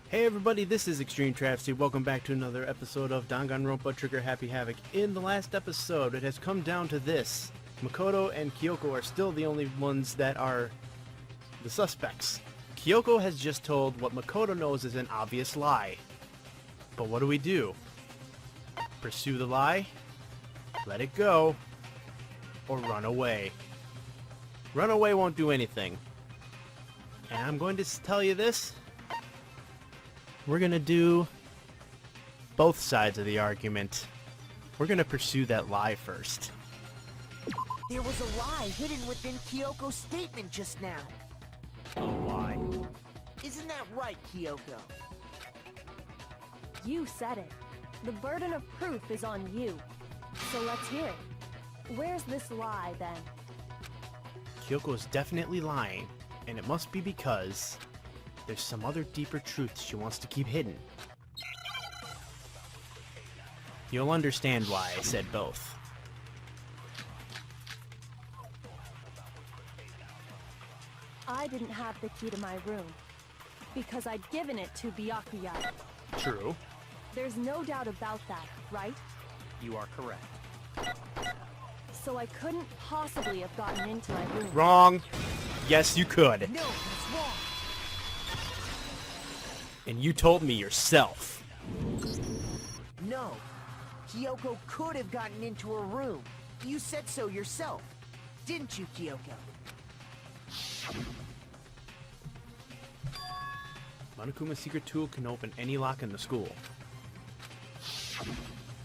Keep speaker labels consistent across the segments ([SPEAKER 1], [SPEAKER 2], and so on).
[SPEAKER 1] Hey everybody, this is Extreme Travesty. Welcome back to another episode of Danganronpa Trigger Happy Havoc. In the last episode, it has come down to this. Makoto and Kyoko are still the only ones that are the suspects. Kyoko has just told what Makoto knows is an obvious lie. But what do? Pursue the lie? Let it go? Or run away? Run away won't do anything. And I'm going to tell you this. We're going to do both sides of the argument. We're going to pursue that lie first.
[SPEAKER 2] There was a lie hidden within Kyoko's statement just now.
[SPEAKER 1] A lie?
[SPEAKER 2] Isn't that right, Kyoko?
[SPEAKER 3] You said it. The burden of proof is on you. So let's hear it. Where's this lie, then?
[SPEAKER 1] Kyoko is definitely lying, and it must be because there's some other deeper truth she wants to keep hidden. You'll understand why I said both.
[SPEAKER 3] I didn't have the key to my room, because I'd given it to Byakuya.
[SPEAKER 1] True.
[SPEAKER 3] There's no doubt about that, right?
[SPEAKER 1] You are correct.
[SPEAKER 3] So I couldn't possibly have gotten into my room.
[SPEAKER 1] Wrong. Yes, you could.
[SPEAKER 2] No, he's wrong.
[SPEAKER 1] And you told me yourself.
[SPEAKER 2] No. Kyoko could have gotten into her room. You said so yourself. Didn't you, Kyoko?
[SPEAKER 1] Monokuma's secret tool can open any lock in the school.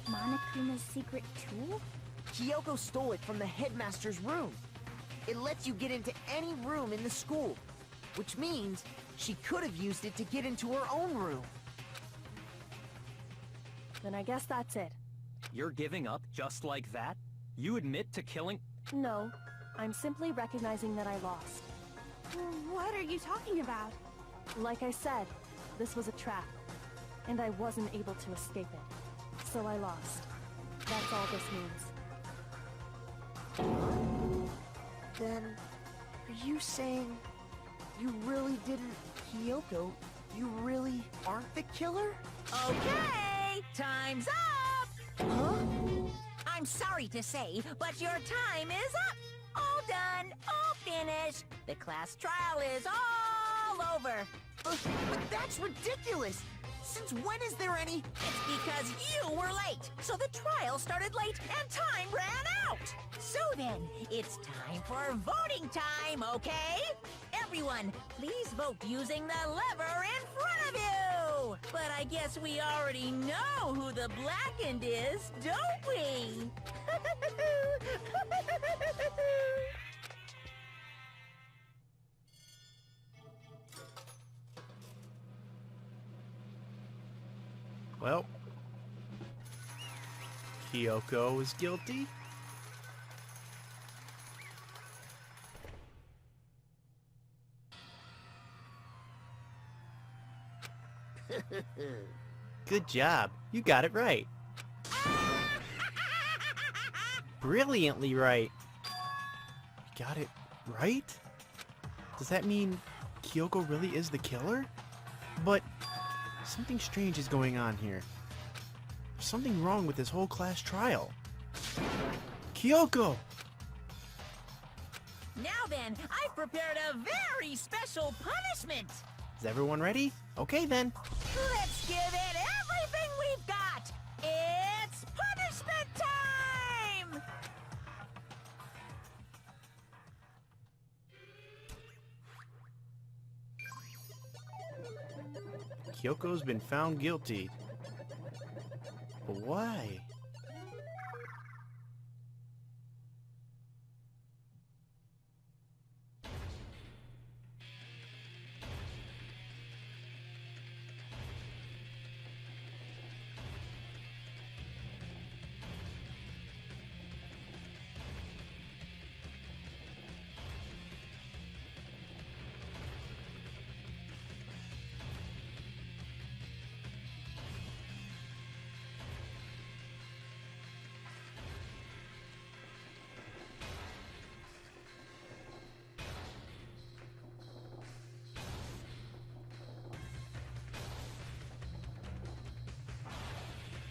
[SPEAKER 3] Monokuma's secret tool?
[SPEAKER 2] Kyoko stole it from the headmaster's room. It lets you get into any room in the school, which means she could have used it to get into her own room.
[SPEAKER 3] Then I guess that's it.
[SPEAKER 4] You're giving up just like that? You admit to killing—
[SPEAKER 3] No, I'm simply recognizing that I lost.
[SPEAKER 5] What are you talking about?
[SPEAKER 3] Like I said, this was a trap, and I wasn't able to escape it. So I lost. That's all this means.
[SPEAKER 2] Then, are you saying you really didn't, Kyoko? You really aren't the killer?
[SPEAKER 6] Okay, time's up!
[SPEAKER 2] Huh?
[SPEAKER 6] I'm sorry to say, but your time is up! All done, all finished! The class trial is all over!
[SPEAKER 2] But that's ridiculous! Since when is there any—
[SPEAKER 6] It's because you were late, so the trial started late and time ran out! So then, it's time for voting time, okay? Everyone, please vote using the lever in front of you! But I guess we already know who the blackened is, don't we?
[SPEAKER 1] Well, Kyoko is guilty. Good job. You got it right. Brilliantly right. You got it right? Does that mean Kyoko really is the killer? But something strange is going on here. There's something wrong with this whole class trial. Kyoko!
[SPEAKER 6] Now then, I've prepared a very special punishment!
[SPEAKER 1] Is everyone ready? Okay then.
[SPEAKER 6] Let's give it everything we've got! It's punishment time!
[SPEAKER 1] Kyoko's been found guilty. But why?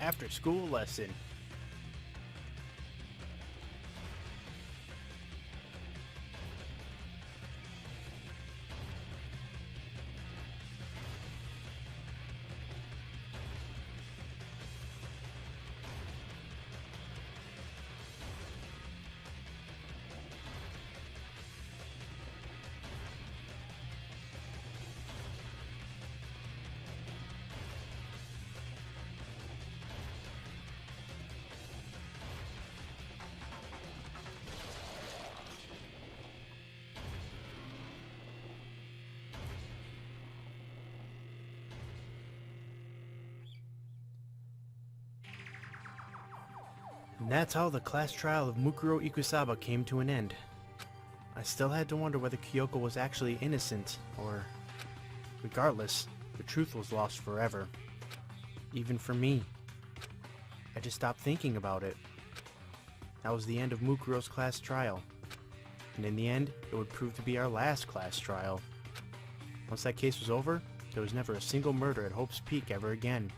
[SPEAKER 1] after school lesson. And that's how the class trial of Mukuro Ikusaba came to an end. I still had to wonder whether Kyoko was actually innocent, or... regardless, the truth was lost forever. Even for me. I just stopped thinking about it. That was the end of Mukuro's class trial. And in the end, it would prove to be our last class trial. Once that case was over, there was never a single murder at Hope's Peak ever again.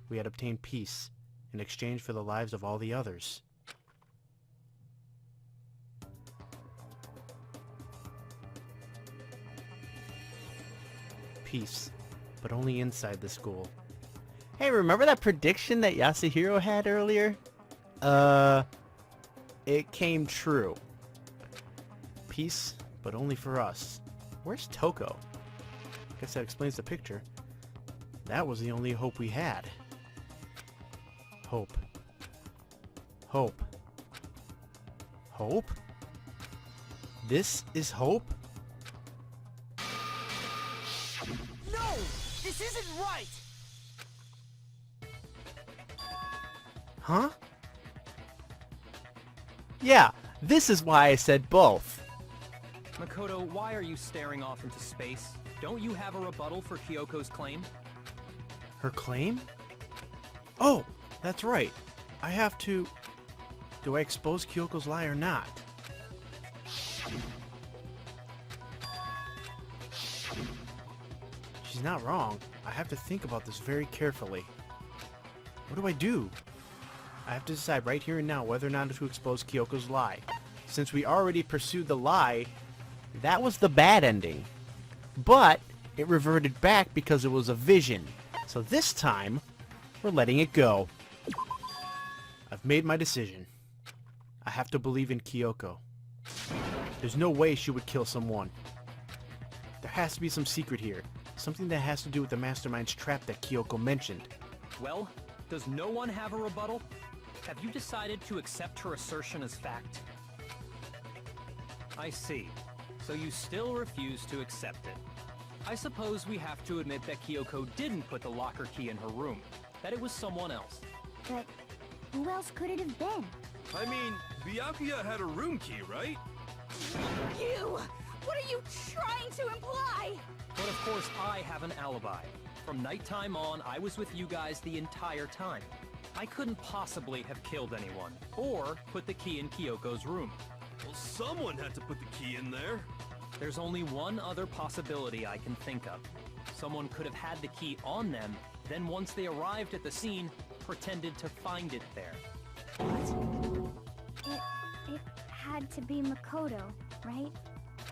[SPEAKER 1] We had obtained peace, in exchange for the lives of all the others. Peace, but only inside the school. Hey, remember that prediction that Yasuhiro had earlier? It came true. Peace, but only for us. Where's Toko? Guess that explains the picture. That was the only hope we had. Hope. Hope. Hope? This is hope?
[SPEAKER 2] No! This isn't right!
[SPEAKER 1] Huh? Yeah, this is why I said both.
[SPEAKER 4] Makoto, why are you staring off into space? Don't you have a rebuttal for Kyoko's claim?
[SPEAKER 1] Her claim? Oh, that's right. I have to... Do I expose Kyoko's lie or not? She's not wrong. I have to think about this very carefully. What do I do? I have to decide right here and now whether or not to expose Kyoko's lie. Since we already pursued the lie, that was the bad ending. But it reverted back because it was a vision. So this time, we're letting it go. I've made my decision. I have to believe in Kyoko. There's no way she would kill someone. There has to be some secret here. Something that has to do with the Mastermind's trap that Kyoko mentioned.
[SPEAKER 4] Well, does no one have a rebuttal? Have you decided to accept her assertion as fact? I see. So you still refuse to accept it. I suppose we have to admit that Kyoko didn't put the locker key in her room. That it was someone else.
[SPEAKER 5] But who else could it have been?
[SPEAKER 7] I mean, Byakuya had a room key, right?
[SPEAKER 5] You! What are you trying to imply?
[SPEAKER 4] But of course I have an alibi. From nighttime on, I was with you guys the entire time. I couldn't possibly have killed anyone, or put the key in Kyoko's room.
[SPEAKER 7] Well, someone had to put the key in there.
[SPEAKER 4] There's only one other possibility I can think of. Someone could have had the key on them, then once they arrived at the scene, pretended to find it there.
[SPEAKER 5] It had to be Makoto, right?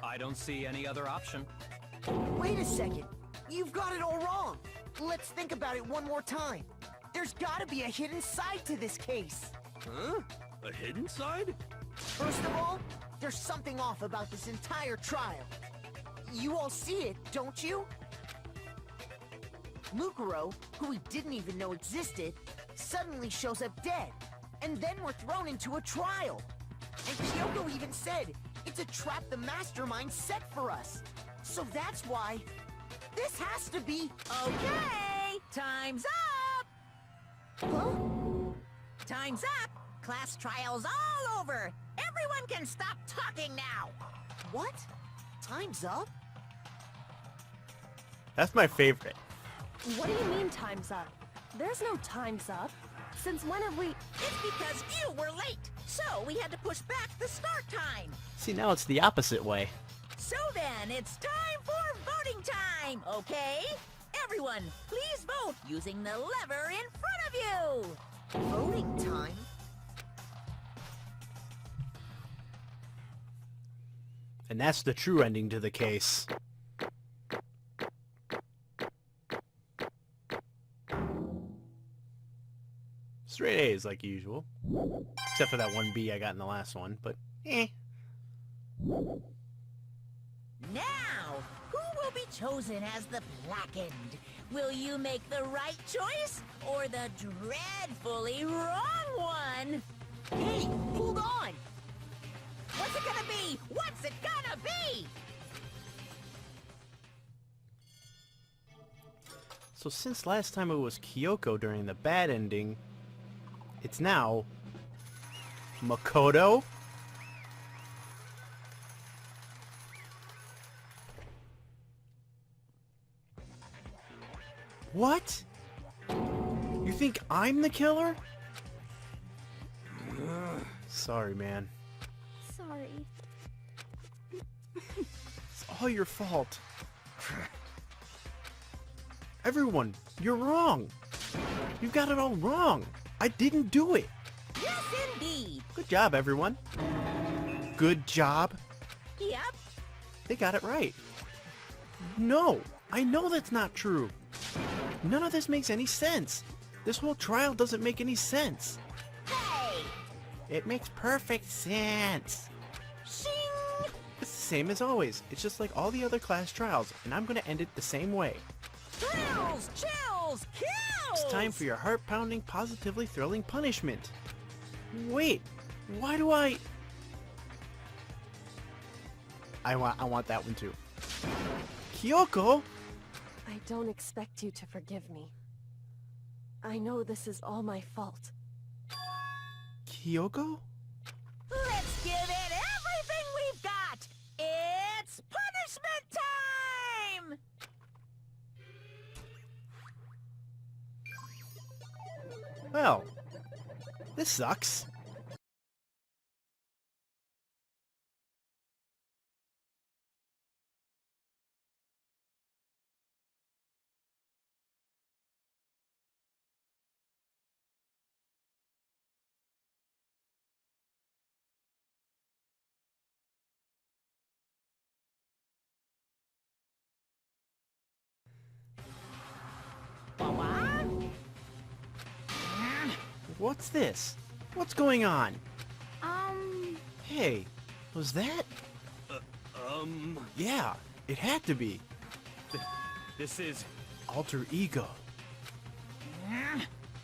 [SPEAKER 4] I don't see any other option.
[SPEAKER 2] Wait a second. You've got it all wrong. Let's think about it one more time. There's gotta be a hidden side to this case.
[SPEAKER 7] Huh? A hidden side?
[SPEAKER 2] First of all, there's something off about this entire trial. You all see it, don't you? Mukuro, who we didn't even know existed, suddenly shows up dead. And then we're thrown into a trial. And Kyoko even said, it's a trap the Mastermind set for us. So that's why... this has to be...
[SPEAKER 6] Okay, time's up!
[SPEAKER 2] Huh?
[SPEAKER 6] Time's up! Class trial's all over! Everyone can stop talking now!
[SPEAKER 2] What? Time's up?
[SPEAKER 1] That's my favorite.
[SPEAKER 3] What do you mean time's up? There's no time's up. Since when have we...
[SPEAKER 6] It's because you were late! So we had to push back the start time!
[SPEAKER 1] See, now it's the opposite way.
[SPEAKER 6] So then, it's time for voting time, okay? Everyone, please vote using the lever in front of you!
[SPEAKER 2] Voting time?
[SPEAKER 1] And that's the true ending to the case. Straight A's like usual. Except for that one B I got in the last one, but eh.
[SPEAKER 6] Now, who will be chosen as the blackened? Will you make the right choice or the dreadfully wrong one?
[SPEAKER 2] Hey, hold on!
[SPEAKER 6] What's it gonna be? What's it gonna be?
[SPEAKER 1] So since last time it was Kyoko during the bad ending, it's now Makoto? What? You think I'm the killer? Sorry, man.
[SPEAKER 3] Sorry.
[SPEAKER 1] It's all your fault. Everyone, you're wrong. You got it all wrong. I didn't do it.
[SPEAKER 6] Yes, indeed.
[SPEAKER 1] Good job, everyone. Good job.
[SPEAKER 6] Yep.
[SPEAKER 1] They got it right. No, I know that's not true. None of this makes any sense. This whole trial doesn't make any sense.
[SPEAKER 6] Hey!
[SPEAKER 1] It makes perfect sense.
[SPEAKER 6] Shing!
[SPEAKER 1] It's the same as always. It's just like all the other class trials, and I'm gonna end it the same way.
[SPEAKER 6] Thrills! Chills! Kills!
[SPEAKER 1] It's time for your heart-pounding, positively thrilling punishment. Wait, why do I want that one too. Kyoko?
[SPEAKER 3] I don't expect you to forgive me. I know this is all my fault.
[SPEAKER 1] Kyoko?
[SPEAKER 6] Let's give it everything we've got! It's punishment time!
[SPEAKER 1] Well, this sucks. What's this? What's going on? Hey, was that? Yeah, it had to be.
[SPEAKER 4] This is...
[SPEAKER 1] Alter ego.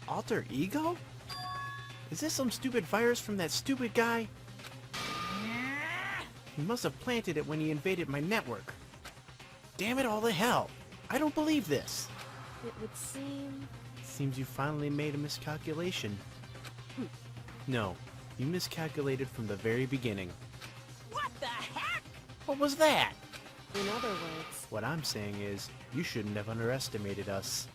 [SPEAKER 1] Alter ego? Is this some stupid virus from that stupid guy? He must have planted it when he invaded my network. Damn it all to hell. I don't believe this.
[SPEAKER 3] It would seem...
[SPEAKER 1] Seems you finally made a miscalculation. No, you miscalculated from the very beginning.
[SPEAKER 6] What the heck?
[SPEAKER 1] What was that?
[SPEAKER 3] In other words,
[SPEAKER 1] What I'm saying is, you shouldn't have underestimated us.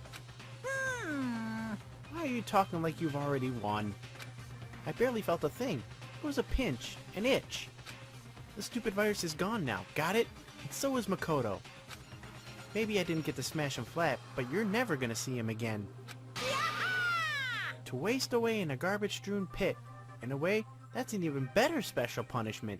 [SPEAKER 1] Why are you talking like you've already won? I barely felt a thing. It was a pinch, an itch. The stupid virus is gone now, got it? And so is Makoto. Maybe I didn't get to smash him flat, but you're never gonna see him again. To waste away in a garbage-strewn pit. In a way, that's an even better special punishment.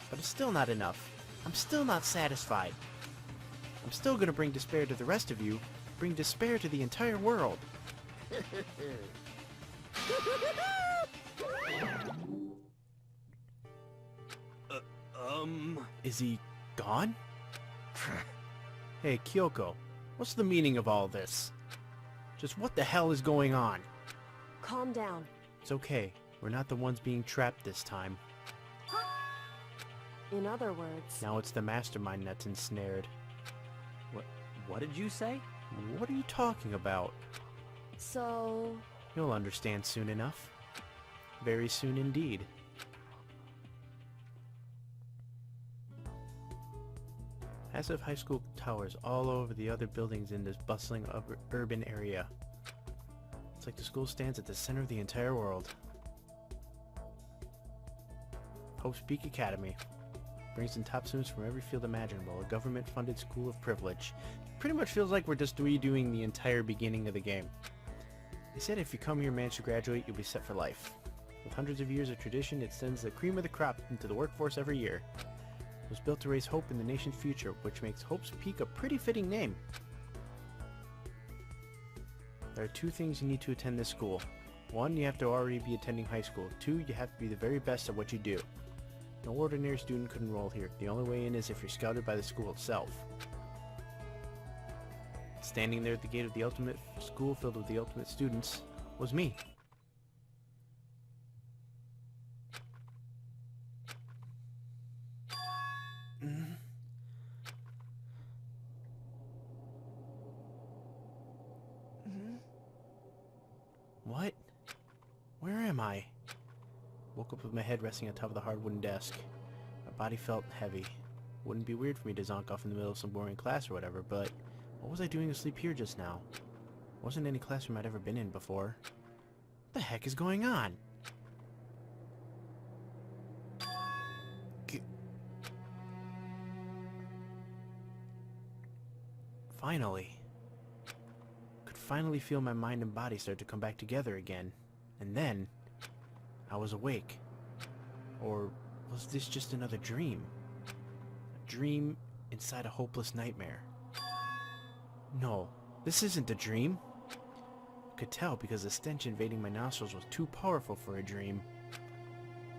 [SPEAKER 1] But it's still not enough. I'm still not satisfied. I'm still gonna bring despair to the rest of you. Bring despair to the entire world. Is he gone? Hey, Kyoko. What's the meaning of all this? Just what the hell is going on?
[SPEAKER 3] calm down.
[SPEAKER 1] It's okay. We're not the ones being trapped this time.
[SPEAKER 3] In other words,
[SPEAKER 1] Now it's the mastermind that's ensnared.
[SPEAKER 4] What did you say?
[SPEAKER 1] What are you talking about?
[SPEAKER 3] so...
[SPEAKER 1] You'll understand soon enough. Very soon indeed. Massive high school towers all over the other buildings in this bustling urban area. It's like the school stands at the center of the entire world. Hope Speak Academy. Brings in top students from every field imaginable. A government-funded school of privilege. Pretty much feels like we're just redoing the entire beginning of the game. They said if you come here and manage to graduate, you'll be set for life. With hundreds of years of tradition, it sends the cream of the crop into the workforce every year. It was built to raise hope in the nation's future, which makes Hope's Peak a pretty fitting name. There are 2 things you need to attend this school. 1, you have to already be attending high school. 2, you have to be the very best at what you do. No ordinary student could enroll here. The only way in is if you're scouted by the school itself. Standing there at the gate of the ultimate school filled with the ultimate students was me. What? Where am I? Woke up with my head resting on top of the hard wooden desk. My body felt heavy. Wouldn't be weird for me to zonk off in the middle of some boring class or whatever, but what was I doing asleep here just now? Wasn't any classroom I'd ever been in before. What the heck is going on? Finally. Could finally feel my mind and body start to come back together again. And then, I was awake. Or was this just another dream? A dream inside a hopeless nightmare. No, this isn't a dream. I could tell because the stench invading my nostrils was too powerful for a dream.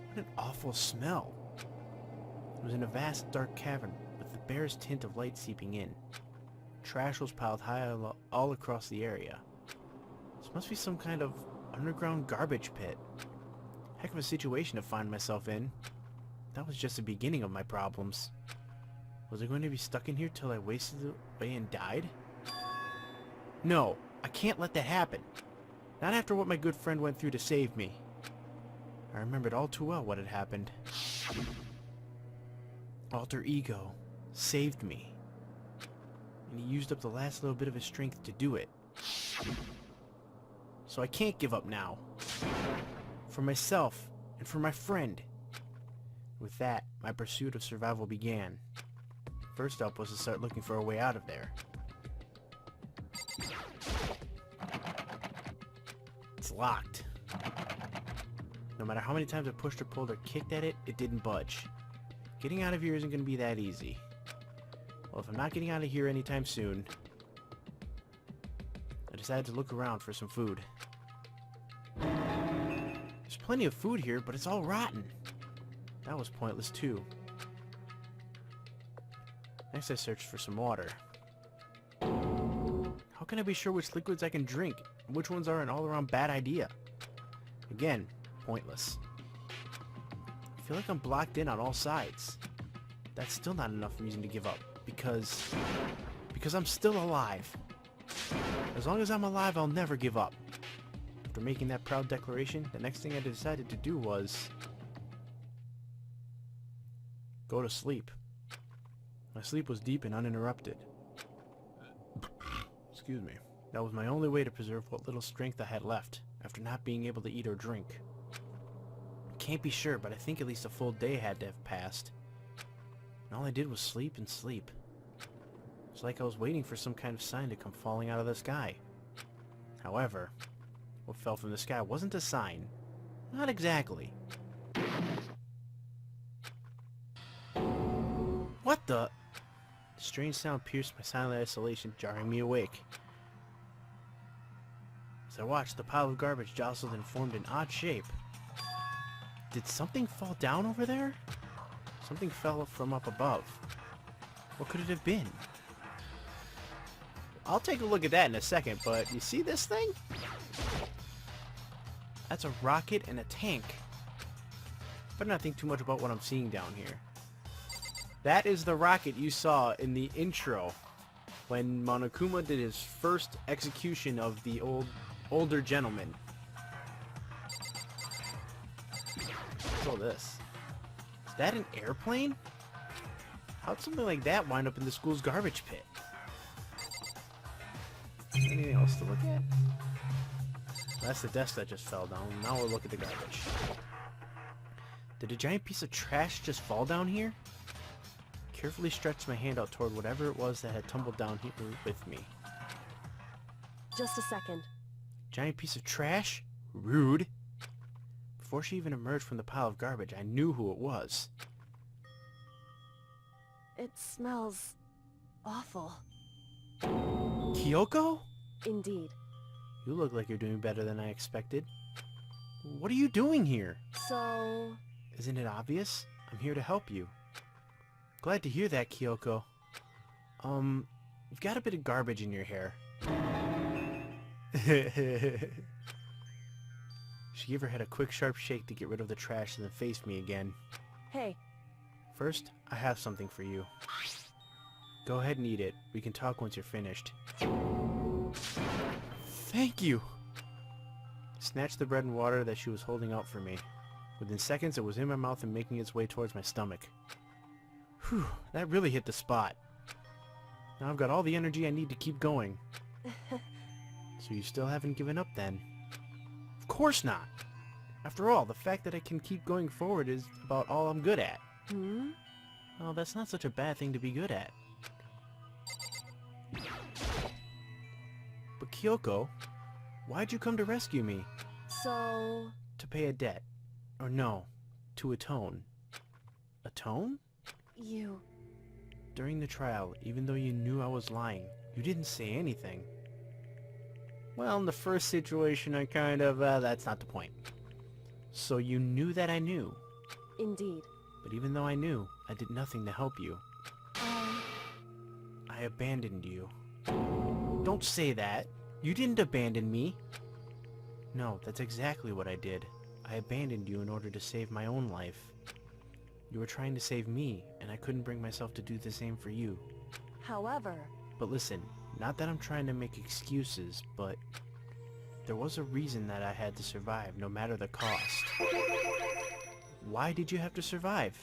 [SPEAKER 1] What an awful smell. It was in a vast dark cavern with the barest tint of light seeping in. Trash was piled high all across the area. This must be some kind of underground garbage pit. Heck of a situation to find myself in. That was just the beginning of my problems. Was I going to be stuck in here till I wasted away and died? No, I can't let that happen. Not after what my good friend went through to save me. I remembered all too well what had happened. Alter Ego saved me. And he used up the last little bit of his strength to do it. So I can't give up now. For myself, and for my friend. With that, my pursuit of survival began. First up was to start looking for a way out of there. It's locked. No matter how many times I pushed or pulled or kicked at it, it didn't budge. Getting out of here isn't going to be that easy. Well, if I'm not getting out of here anytime soon, I decided to look around for some food. There's plenty of food here, but it's all rotten. That was pointless too. Next I searched for some water. How can I be sure which liquids I can drink, and which ones are an all-around bad idea? Again, pointless. I feel like I'm blocked in on all sides. That's still not enough reason to give up. Because I'm still alive. As long as I'm alive, I'll never give up. After making that proud declaration, the next thing I decided to do was go to sleep. My sleep was deep and uninterrupted. Excuse me. That was my only way to preserve what little strength I had left, after not being able to eat or drink. I can't be sure, but I think at least a full day had to have passed. And all I did was sleep and sleep. It's like I was waiting for some kind of sign to come falling out of the sky. However, what fell from the sky wasn't a sign. Not exactly. What the? The strange sound pierced my silent isolation, jarring me awake. As I watched, the pile of garbage jostled and formed an odd shape. Did something fall down over there? Something fell from up above. What could it have been? I'll take a look at that in a second, but you see this thing? That's a rocket and a tank. Better not think too much about what I'm seeing down here. That is the rocket you saw in the intro when Monokuma did his first execution of the older gentleman. What's all this? Is that an airplane? How'd something like that wind up in the school's garbage pit? Anything else to look at? That's the desk that just fell down. Now we'll look at the garbage. Did a giant piece of trash just fall down here? carefully stretched my hand out toward whatever it was that had tumbled down here with me.
[SPEAKER 3] Just a second.
[SPEAKER 1] Giant piece of trash? Rude. Before she even emerged from the pile of garbage, I knew who it was.
[SPEAKER 3] It smells awful.
[SPEAKER 1] Kyoko?
[SPEAKER 3] Indeed.
[SPEAKER 1] You look like you're doing better than I expected. What are you doing here?
[SPEAKER 3] So...
[SPEAKER 1] Isn't it obvious? I'm here to help you. Glad to hear that, Kyoko. You've got a bit of garbage in your hair. She gave her head a quick, sharp shake to get rid of the trash and then faced me again.
[SPEAKER 3] Hey,
[SPEAKER 1] First, I have something for you. Go ahead and eat it. We can talk once you're finished. Thank you! Snatched the bread and water that she was holding out for me. Within seconds, it was in my mouth and making its way towards my stomach. Whew, that really hit the spot. Now I've got all the energy I need to keep going. So you still haven't given up then? Of course not! After all, the fact that I can keep going forward is about all I'm good at. Well, that's not such a bad thing to be good at. But Kyoko, why'd you come to rescue me?
[SPEAKER 3] so...
[SPEAKER 1] To pay a debt. Or no, to atone. Atone?
[SPEAKER 3] You...
[SPEAKER 1] During the trial, even though you knew I was lying, you didn't say anything. Well, in the first situation, I kind of, that's not the point. So you knew that I knew.
[SPEAKER 3] Indeed.
[SPEAKER 1] But even though I knew, I did nothing to help you. I abandoned you. Don't say that. You didn't abandon me. No, that's exactly what I did. I abandoned you in order to save my own life. You were trying to save me, and I couldn't bring myself to do the same for you.
[SPEAKER 3] However...
[SPEAKER 1] But listen, not that I'm trying to make excuses, but there was a reason that I had to survive, no matter the cost. Why did you have to survive?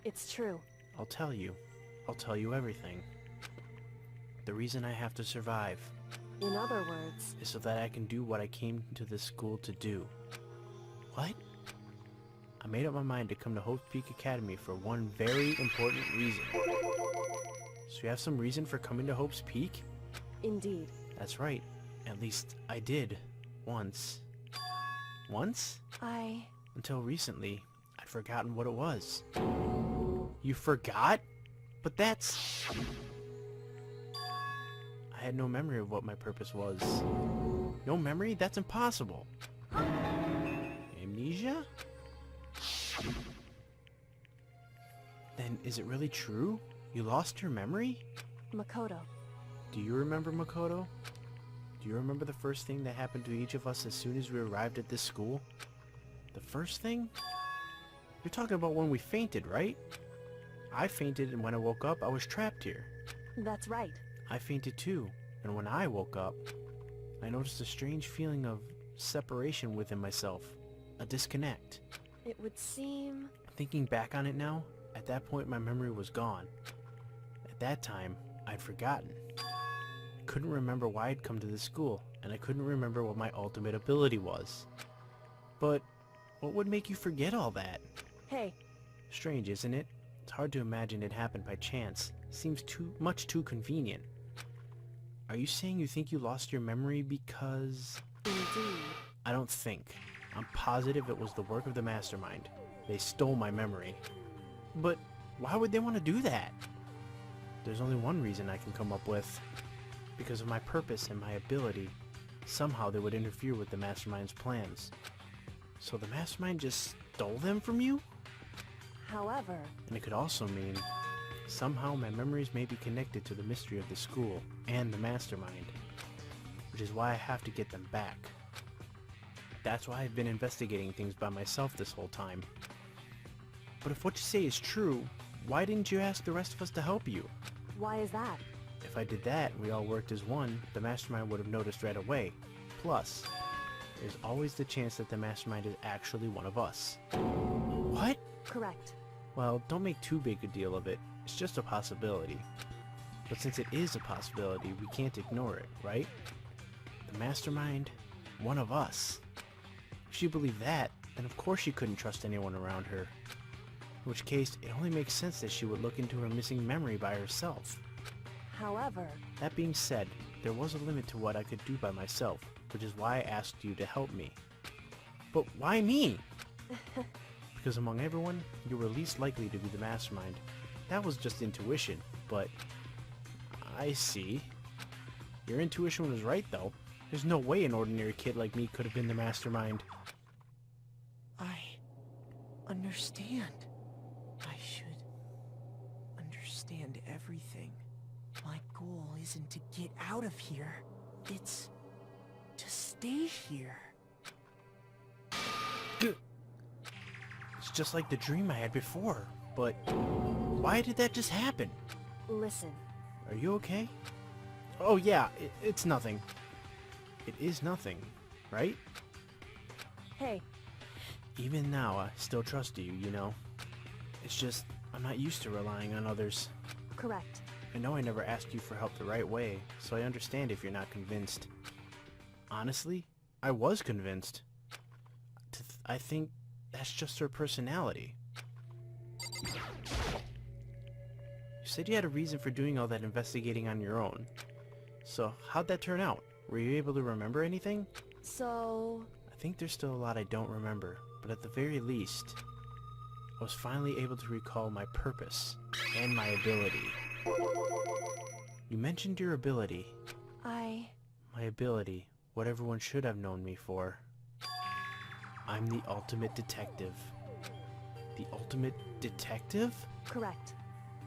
[SPEAKER 3] It's true.
[SPEAKER 1] I'll tell you. I'll tell you everything. The reason I have to survive
[SPEAKER 3] In other words...
[SPEAKER 1] is so that I can do what I came to this school to do. What? I made up my mind to come to Hope Peak Academy for one very important reason. So you have some reason for coming to Hope's Peak?
[SPEAKER 3] Indeed.
[SPEAKER 1] That's right. At least I did. Once. Once? Until recently, I'd forgotten what it was. You forgot? But that's... I had no memory of what my purpose was. No memory? That's impossible. Amnesia? Then is it really true? You lost your memory?
[SPEAKER 3] Makoto.
[SPEAKER 1] Do you remember Makoto? Do you remember the first thing that happened to each of us as soon as we arrived at this school? The first thing? You're talking about when we fainted, right? I fainted, and when I woke up, I was trapped here.
[SPEAKER 3] That's right.
[SPEAKER 1] I fainted too, and when I woke up, I noticed a strange feeling of separation within myself. A disconnect.
[SPEAKER 3] It would seem...
[SPEAKER 1] Thinking back on it now, at that point my memory was gone. At that time, I'd forgotten. I couldn't remember why I'd come to this school, and I couldn't remember what my ultimate ability was. But what would make you forget all that?
[SPEAKER 3] Hey,
[SPEAKER 1] Strange, isn't it? It's hard to imagine it happened by chance. Seems much too convenient. Are you saying you think you lost your memory because...
[SPEAKER 3] indeed.
[SPEAKER 1] I don't think. I'm positive it was the work of the mastermind. They stole my memory. But why would they want to do that? There's only one reason I can come up with. Because of my purpose and my ability, somehow they would interfere with the mastermind's plans. So the mastermind just stole them from you?
[SPEAKER 3] However...
[SPEAKER 1] And it could also mean, somehow my memories may be connected to the mystery of the school and the mastermind. Which is why I have to get them back. That's why I've been investigating things by myself this whole time. But if what you say is true, why didn't you ask the rest of us to help you?
[SPEAKER 3] Why is that?
[SPEAKER 1] If I did that and we all worked as one, the mastermind would have noticed right away. Plus, there's always the chance that the mastermind is actually one of us. What?
[SPEAKER 3] Correct.
[SPEAKER 1] Well, don't make too big a deal of it. It's just a possibility. But since it is a possibility, we can't ignore it, right? The mastermind, one of us. If she believed that, then of course she couldn't trust anyone around her. In which case, it only makes sense that she would look into her missing memory by herself.
[SPEAKER 3] However,
[SPEAKER 1] That being said, there was a limit to what I could do by myself, which is why I asked you to help me. But why me? Because among everyone, you were least likely to be the mastermind. That was just intuition, but... I see. Your intuition was right, though. There's no way an ordinary kid like me could have been the mastermind.
[SPEAKER 2] I understand. I should understand everything. My goal isn't to get out of here. It's to stay here.
[SPEAKER 1] It's just like the dream I had before, but why did that just happen?
[SPEAKER 3] listen.
[SPEAKER 1] Are you okay? Oh yeah, it's nothing. It is nothing, right?
[SPEAKER 3] Hey,
[SPEAKER 1] Even now, I still trust you, you know. It's just, I'm not used to relying on others.
[SPEAKER 3] correct.
[SPEAKER 1] I know I never asked you for help the right way, so I understand if you're not convinced. Honestly, I was convinced. I think that's just her personality. You said you had a reason for doing all that investigating on your own. So, how'd that turn out? Were you able to remember anything?
[SPEAKER 3] So,
[SPEAKER 1] I think there's still a lot I don't remember, but at the very least, I was finally able to recall my purpose and my ability. You mentioned your ability. My ability, what everyone should have known me for. I'm the ultimate detective. The ultimate detective?
[SPEAKER 3] correct.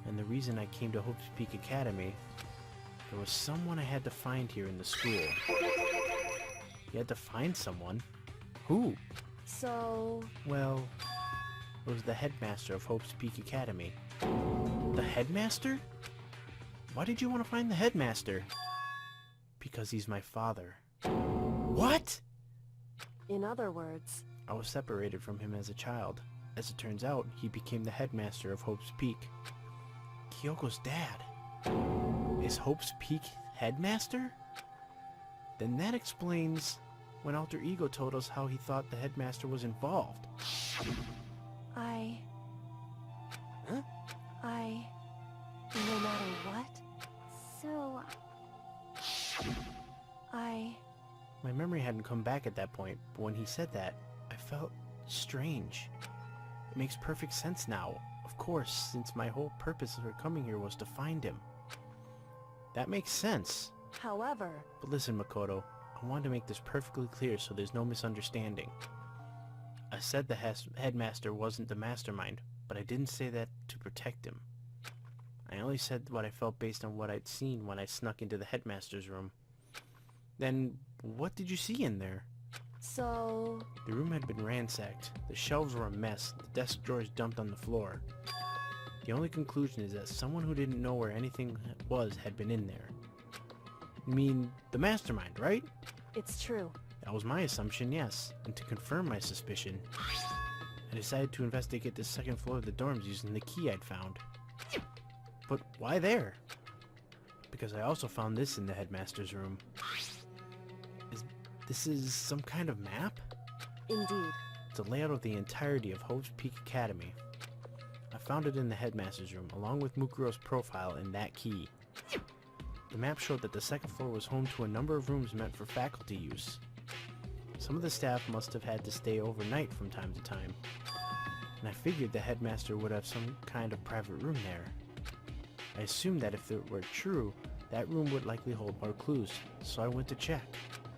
[SPEAKER 1] And the reason I came to Hope's Peak Academy, there was someone I had to find here in the school. You had to find someone? Who?
[SPEAKER 3] So,
[SPEAKER 1] Well, it was the headmaster of Hope's Peak Academy. The headmaster? Why did you want to find the headmaster? Because he's my father. What?
[SPEAKER 3] in other words,
[SPEAKER 1] I was separated from him as a child. As it turns out, he became the headmaster of Hope's Peak. Kyoko's dad. Is Hope's Peak headmaster? Then that explains when Alter Ego told us how he thought the headmaster was involved.
[SPEAKER 3] no matter what,
[SPEAKER 5] So,
[SPEAKER 1] My memory hadn't come back at that point, but when he said that, I felt strange. It makes perfect sense now, of course, since my whole purpose for coming here was to find him. That makes sense.
[SPEAKER 3] however,
[SPEAKER 1] But listen, Makoto, I wanted to make this perfectly clear so there's no misunderstanding. I said the headmaster wasn't the mastermind, but I didn't say that to protect him. I only said what I felt based on what I'd seen when I snuck into the headmaster's room. Then, what did you see in there?
[SPEAKER 3] so,
[SPEAKER 1] The room had been ransacked. The shelves were a mess, the desk drawers dumped on the floor. The only conclusion is that someone who didn't know where anything was had been in there. You mean, the mastermind, right?
[SPEAKER 3] it's true.
[SPEAKER 1] That was my assumption, yes. And to confirm my suspicion, I decided to investigate the second floor of the dorms using the key I'd found. But why there? Because I also found this in the headmaster's room. This is some kind of map?
[SPEAKER 3] Indeed.
[SPEAKER 1] It's a layout of the entirety of Hope's Peak Academy. I found it in the headmaster's room, along with Mukuro's profile and that key. The map showed that the second floor was home to a number of rooms meant for faculty use. Some of the staff must have had to stay overnight from time to time, and I figured the headmaster would have some kind of private room there. I assumed that if it were true, that room would likely hold more clues, so I went to check.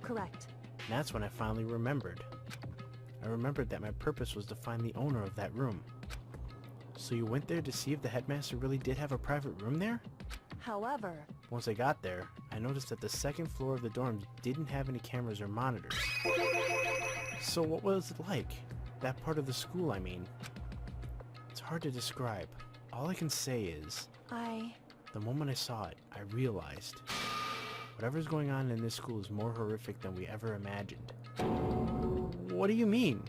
[SPEAKER 3] Correct.
[SPEAKER 1] And that's when I finally remembered. I remembered that my purpose was to find the owner of that room. So you went there to see if the headmaster really did have a private room there?
[SPEAKER 3] However,
[SPEAKER 1] Once I got there, I noticed that the second floor of the dorms didn't have any cameras or monitors. So what was it like? That part of the school, I mean. It's hard to describe. All I can say is, the moment I saw it, I realized whatever's going on in this school is more horrific than we ever imagined. What do you mean?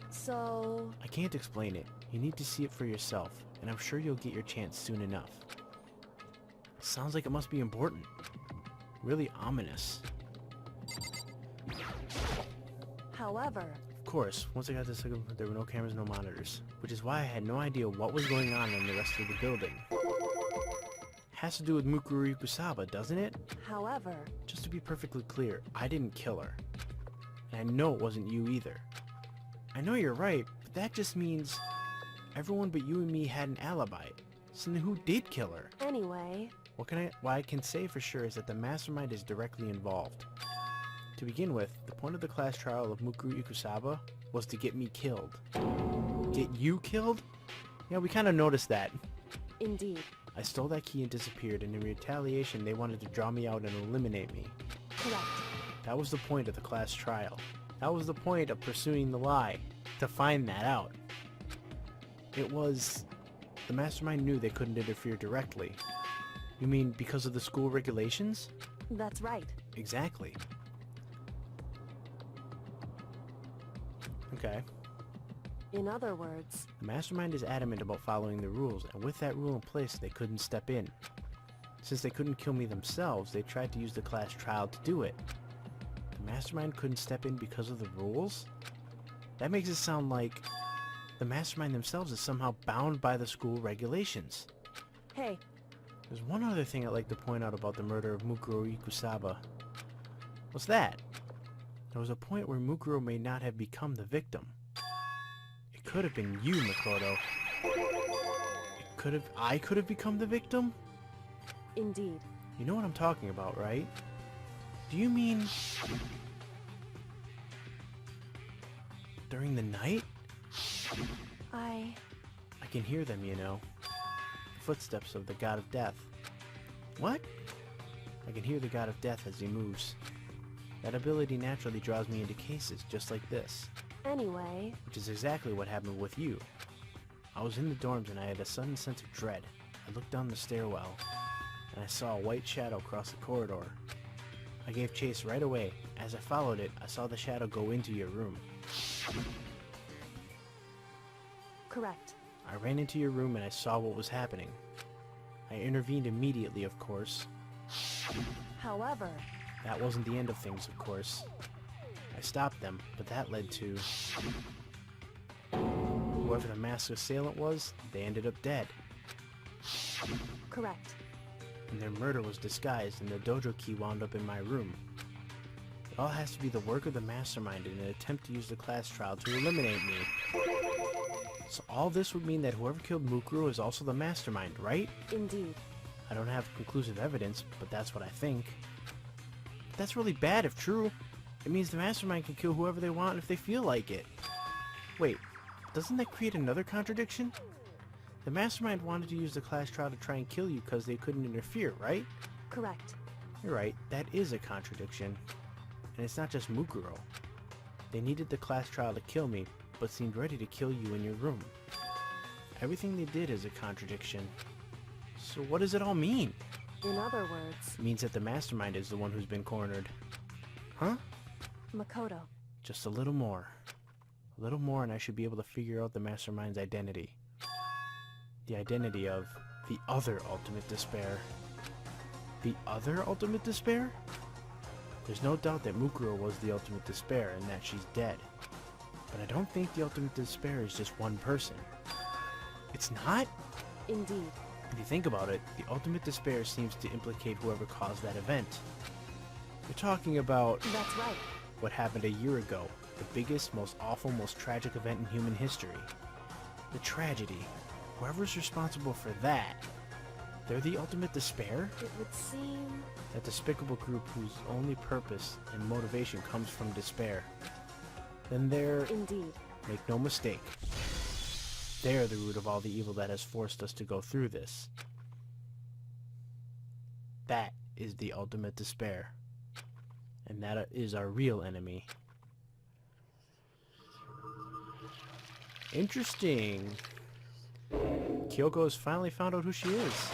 [SPEAKER 3] so,
[SPEAKER 1] I can't explain it. You need to see it for yourself, and I'm sure you'll get your chance soon enough. Sounds like it must be important. Really ominous.
[SPEAKER 3] however,
[SPEAKER 1] course, once I got this, there were no cameras, no monitors, which is why I had no idea what was going on in the rest of the building. Has to do with Mukuro Ikusaba, doesn't it?
[SPEAKER 3] However,
[SPEAKER 1] Just to be perfectly clear, I didn't kill her. And I know it wasn't you either. I know you're right, but that just means everyone but you and me had an alibi. So then who did kill her?
[SPEAKER 3] anyway,
[SPEAKER 1] What I can say for sure is that the mastermind is directly involved. To begin with, the point of the class trial of Mukuro Ikusaba was to get me killed. Get you killed? Yeah, we kind of noticed that.
[SPEAKER 3] indeed.
[SPEAKER 1] I stole that key and disappeared, and in retaliation they wanted to draw me out and eliminate me.
[SPEAKER 3] Correct.
[SPEAKER 1] That was the point of the class trial. That was the point of pursuing the lie, to find that out. It was... the mastermind knew they couldn't interfere directly. You mean because of the school regulations?
[SPEAKER 3] That's right.
[SPEAKER 1] Exactly. Okay.
[SPEAKER 3] In other words,
[SPEAKER 1] The mastermind is adamant about following the rules, and with that rule in place, they couldn't step in. Since they couldn't kill me themselves, they tried to use the class trial to do it. The mastermind couldn't step in because of the rules? That makes it sound like the mastermind themselves is somehow bound by the school regulations.
[SPEAKER 3] hey,
[SPEAKER 1] There's one other thing I'd like to point out about the murder of Mukuro Ikusaba. What's that? There was a point where Mukuro may not have become the victim. It could have been you, Makoto. I could have become the victim?
[SPEAKER 3] indeed.
[SPEAKER 1] You know what I'm talking about, right? Do you mean... during the night?
[SPEAKER 3] I
[SPEAKER 1] can hear them, you know. The footsteps of the god of death. What? I can hear the god of death as he moves. That ability naturally draws me into cases just like this.
[SPEAKER 3] Anyway,
[SPEAKER 1] Which is exactly what happened with you. I was in the dorms and I had a sudden sense of dread. I looked down the stairwell, and I saw a white shadow cross the corridor. I gave chase right away. As I followed it, I saw the shadow go into your room.
[SPEAKER 3] correct.
[SPEAKER 1] I ran into your room and I saw what was happening. I intervened immediately, of course.
[SPEAKER 3] However,
[SPEAKER 1] That wasn't the end of things, of course. I stopped them, but that led to... whoever the masked assailant was, they ended up dead.
[SPEAKER 3] correct.
[SPEAKER 1] And their murder was disguised, and the dojo key wound up in my room. It all has to be the work of the mastermind in an attempt to use the class trial to eliminate me. So all this would mean that whoever killed Mukuro is also the mastermind, right?
[SPEAKER 3] Indeed.
[SPEAKER 1] I don't have conclusive evidence, but that's what I think. But that's really bad if true. It means the mastermind can kill whoever they want if they feel like it. Wait, doesn't that create another contradiction? The mastermind wanted to use the class trial to try and kill you because they couldn't interfere, right?
[SPEAKER 3] Correct.
[SPEAKER 1] You're right, that is a contradiction. And it's not just Mukuro. They needed the class trial to kill me, but seemed ready to kill you in your room. Everything they did is a contradiction. So what does it all mean?
[SPEAKER 3] In other words,
[SPEAKER 1] It means that the mastermind is the one who's been cornered. Huh?
[SPEAKER 3] Makoto.
[SPEAKER 1] Just a little more. A little more and I should be able to figure out the mastermind's identity. The identity of the other ultimate despair. The other ultimate despair? There's no doubt that Mukuro was the ultimate despair and that she's dead. But I don't think the ultimate despair is just one person. It's not?
[SPEAKER 3] Indeed.
[SPEAKER 1] If you think about it, the ultimate despair seems to implicate whoever caused that event. You're talking about
[SPEAKER 3] That's right.
[SPEAKER 1] what happened a year ago, the biggest, most awful, most tragic event in human history. The tragedy. Whoever's responsible for that, they're the ultimate despair?
[SPEAKER 3] It would seem...
[SPEAKER 1] That despicable group whose only purpose and motivation comes from despair. Then they're,
[SPEAKER 3] Indeed.
[SPEAKER 1] make no mistake, they're the root of all the evil that has forced us to go through this. That is the ultimate despair. And that is our real enemy. Interesting. Kyoko has finally found out who she is.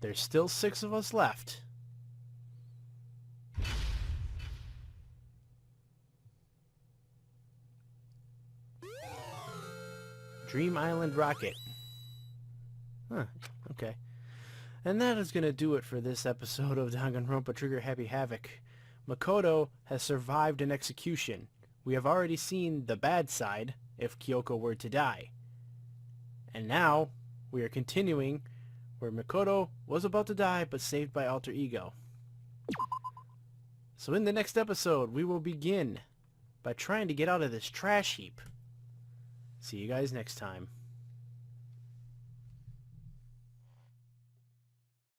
[SPEAKER 1] There's still 6 of us left. Dream Island Rocket. Huh, okay. And that is going to do it for this episode of Danganronpa Trigger Happy Havoc. Makoto has survived an execution. we have already seen the bad side if Kyoko were to die. And now, we are continuing where Makoto was about to die but saved by Alter Ego. So in the next episode, we will begin by trying to get out of this trash heap. See you guys next time.